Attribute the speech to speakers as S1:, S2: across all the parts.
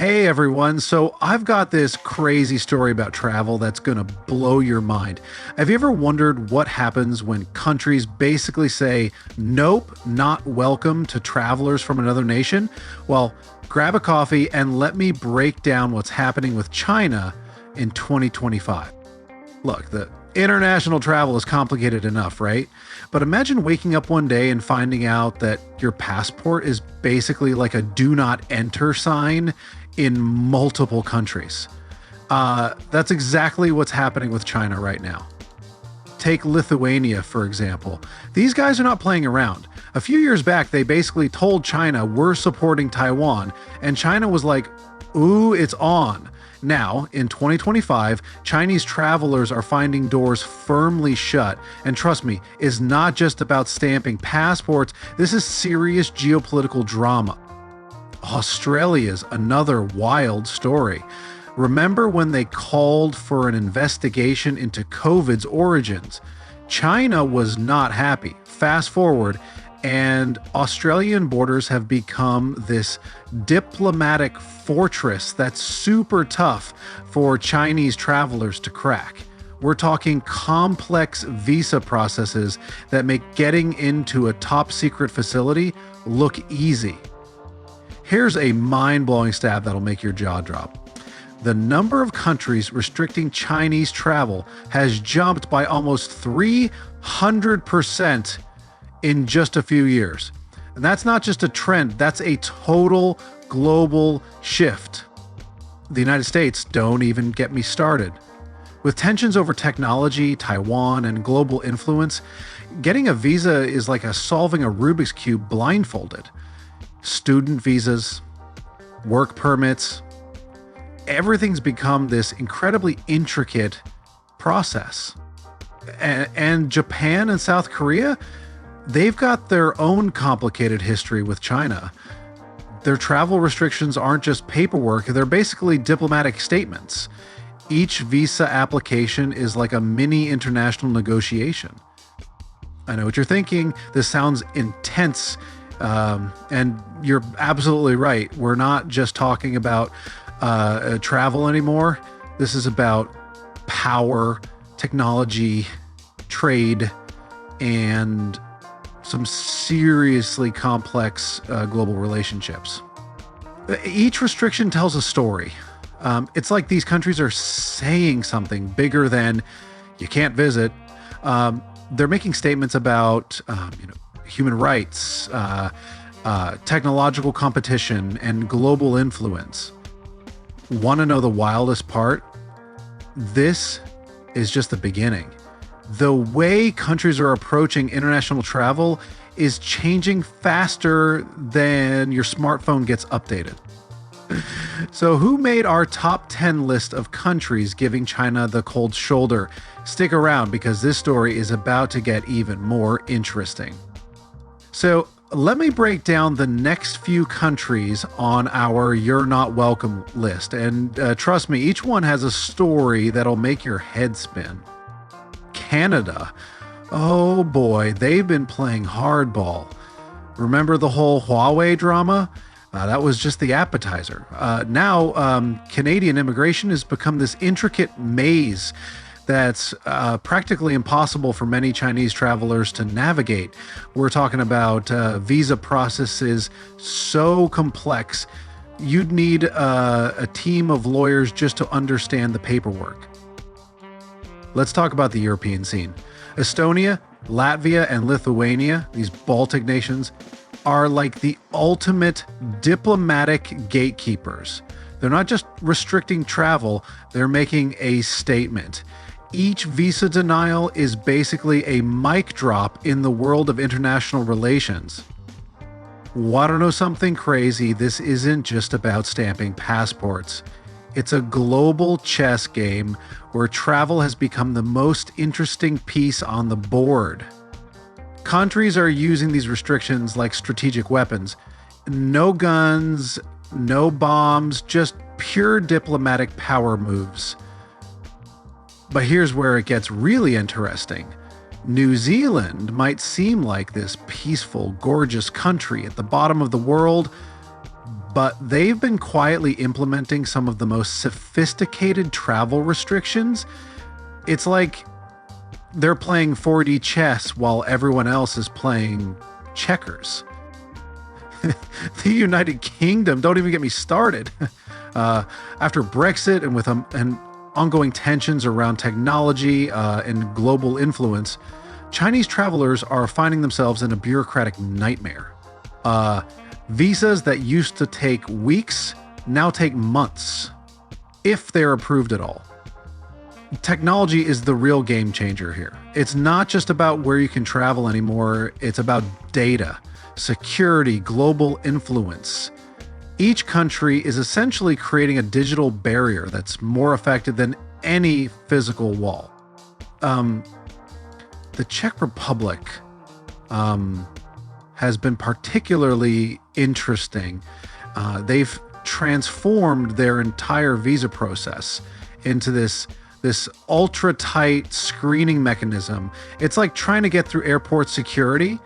S1: Hey everyone, so I've got this crazy story about travel that's gonna blow your mind. Have you ever wondered what happens when countries basically say, nope, not welcome to travelers from another nation? Well, grab a coffee and let me break down what's happening with China in 2025. Look, the international travel is complicated enough, right? But imagine waking up one day and finding out that your passport is basically like a do not enter sign in multiple countries. That's exactly what's happening with China right now. Take Lithuania, for example. These guys are not playing around. A few years back, they basically told China, we're supporting Taiwan, and China was like, ooh, it's on. Now, in 2025, Chinese travelers are finding doors firmly shut. And trust me, it's not just about stamping passports, this is serious geopolitical drama. Australia's another wild story. Remember when they called for an investigation into COVID's origins? China was not happy. Fast forward, and Australian borders have become this diplomatic fortress that's super tough for Chinese travelers to crack. We're talking complex visa processes that make getting into a top secret facility look easy. Here's a mind-blowing stat that'll make your jaw drop. The number of countries restricting Chinese travel has jumped by almost 300% in just a few years. And that's not just a trend, that's a total global shift. The United States, don't even get me started. With tensions over technology, Taiwan, and global influence, getting a visa is like solving a Rubik's Cube blindfolded. Student visas, work permits, everything's become this incredibly intricate process. And Japan and South Korea, they've got their own complicated history with China. Their travel restrictions aren't just paperwork, they're basically diplomatic statements. Each visa application is like a mini international negotiation. I know what you're thinking, this sounds intense, and you're absolutely right. We're not just talking about travel anymore. This is about power, technology, trade, and some seriously complex global relationships. Each restriction tells a story. It's like these countries are saying something bigger than you can't visit. They're making statements about human rights, technological competition, and global influence. Want to know the wildest part? This is just the beginning. The way countries are approaching international travel is changing faster than your smartphone gets updated. So who made our top 10 list of countries giving China the cold shoulder? Stick around because this story is about to get even more interesting. So let me break down the next few countries on our You're Not Welcome list. And trust me, each one has a story that'll make your head spin. Canada. Oh boy, they've been playing hardball. Remember the whole Huawei drama? That was just the appetizer. Now, Canadian immigration has become this intricate maze that's practically impossible for many Chinese travelers to navigate. We're talking about visa processes so complex, you'd need a team of lawyers just to understand the paperwork. Let's talk about the European scene. Estonia, Latvia, and Lithuania, these Baltic nations, are like the ultimate diplomatic gatekeepers. They're not just restricting travel, they're making a statement. Each visa denial is basically a mic drop in the world of international relations. Want to know something crazy? This isn't just about stamping passports. It's a global chess game where travel has become the most interesting piece on the board. Countries are using these restrictions like strategic weapons. No guns, no bombs, just pure diplomatic power moves. But here's where it gets really interesting. New Zealand might seem like this peaceful, gorgeous country at the bottom of the world, but they've been quietly implementing some of the most sophisticated travel restrictions. It's like they're playing 4D chess while everyone else is playing checkers. The United Kingdom, don't even get me started. After Brexit and with and ongoing tensions around technology and global influence, Chinese travelers are finding themselves in a bureaucratic nightmare. Visas that used to take weeks now take months, if they're approved at all. Technology is the real game changer here. It's not just about where you can travel anymore, it's about data, security, global influence. Each country is essentially creating a digital barrier that's more effective than any physical wall. The Czech Republic has been particularly interesting. They've transformed their entire visa process into this ultra tight screening mechanism. It's like trying to get through airport security,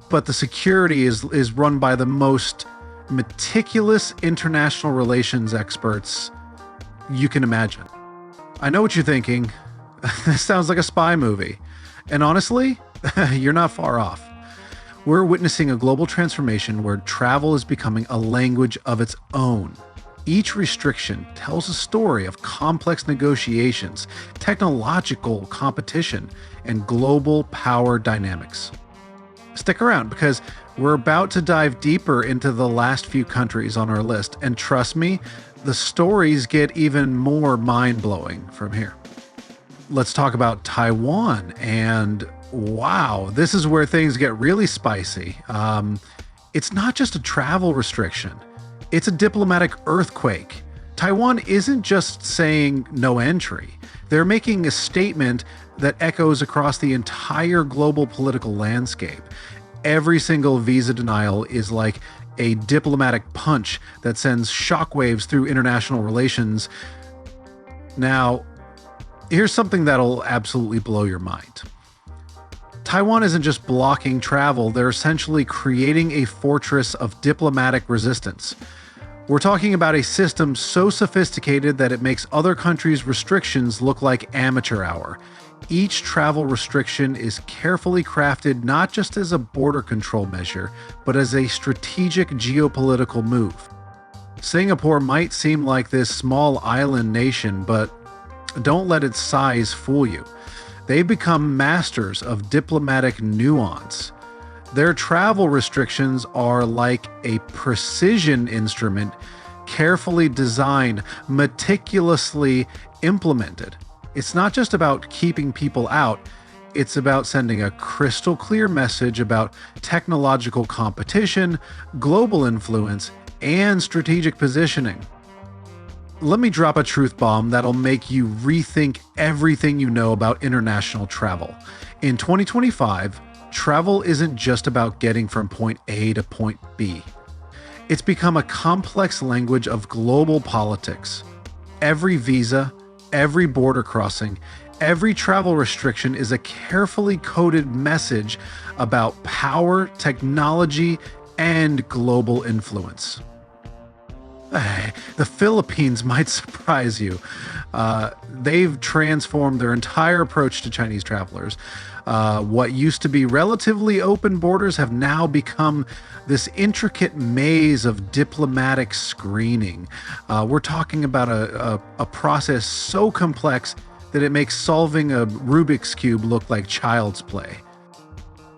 S1: but the security is run by the most meticulous international relations experts you can imagine. I know what you're thinking. This sounds like a spy movie. And honestly, you're not far off. We're witnessing a global transformation where travel is becoming a language of its own. Each restriction tells a story of complex negotiations, technological competition, and global power dynamics. Stick around because we're about to dive deeper into the last few countries on our list, and trust me, the stories get even more mind-blowing from here. Let's talk about Taiwan, and wow, this is where things get really spicy. It's not just a travel restriction, it's a diplomatic earthquake. Taiwan isn't just saying no entry. They're making a statement that echoes across the entire global political landscape. Every single visa denial is like a diplomatic punch that sends shockwaves through international relations. Now, here's something that'll absolutely blow your mind. Taiwan isn't just blocking travel, they're essentially creating a fortress of diplomatic resistance. We're talking about a system so sophisticated that it makes other countries' restrictions look like amateur hour. Each travel restriction is carefully crafted not just as a border control measure, but as a strategic geopolitical move. Singapore might seem like this small island nation, but don't let its size fool you. They've become masters of diplomatic nuance. Their travel restrictions are like a precision instrument, carefully designed, meticulously implemented. It's not just about keeping people out, it's about sending a crystal clear message about technological competition, global influence, and strategic positioning. Let me drop a truth bomb that'll make you rethink everything you know about international travel. In 2025, travel isn't just about getting from point A to point B. It's become a complex language of global politics. Every visa, every border crossing, every travel restriction is a carefully coded message about power, technology, and global influence. The Philippines might surprise you. They've transformed their entire approach to Chinese travelers. What used to be relatively open borders have now become this intricate maze of diplomatic screening. We're talking about a process so complex that it makes solving a Rubik's Cube look like child's play.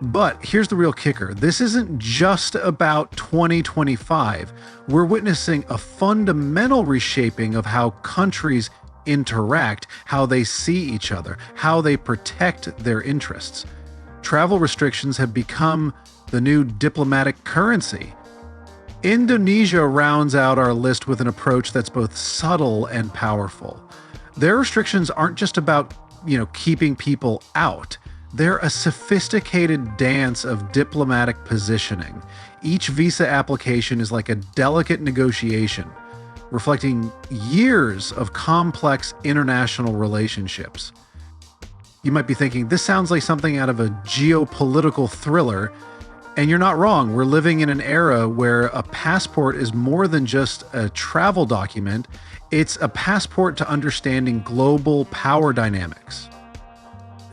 S1: But here's the real kicker. This isn't just about 2025. We're witnessing a fundamental reshaping of how countries interact, how they see each other, how they protect their interests. Travel restrictions have become the new diplomatic currency. Indonesia rounds out our list with an approach that's both subtle and powerful. Their restrictions aren't just about, keeping people out. They're a sophisticated dance of diplomatic positioning. Each visa application is like a delicate negotiation, reflecting years of complex international relationships. You might be thinking, this sounds like something out of a geopolitical thriller, And you're not wrong. We're living in an era where a passport is more than just a travel document, it's a passport to understanding global power dynamics.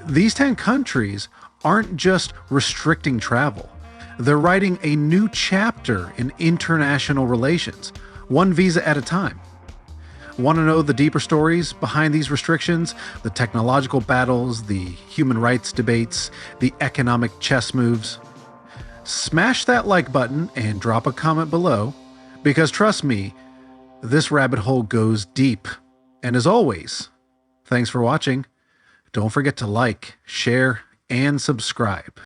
S1: These 10 countries aren't just restricting travel, they're writing a new chapter in international relations, one visa at a time. Want to know the deeper stories behind these restrictions, the technological battles, the human rights debates, the economic chess moves? Smash that like button and drop a comment below, because trust me, this rabbit hole goes deep. And as always, thanks for watching. Don't forget to like, share, and subscribe.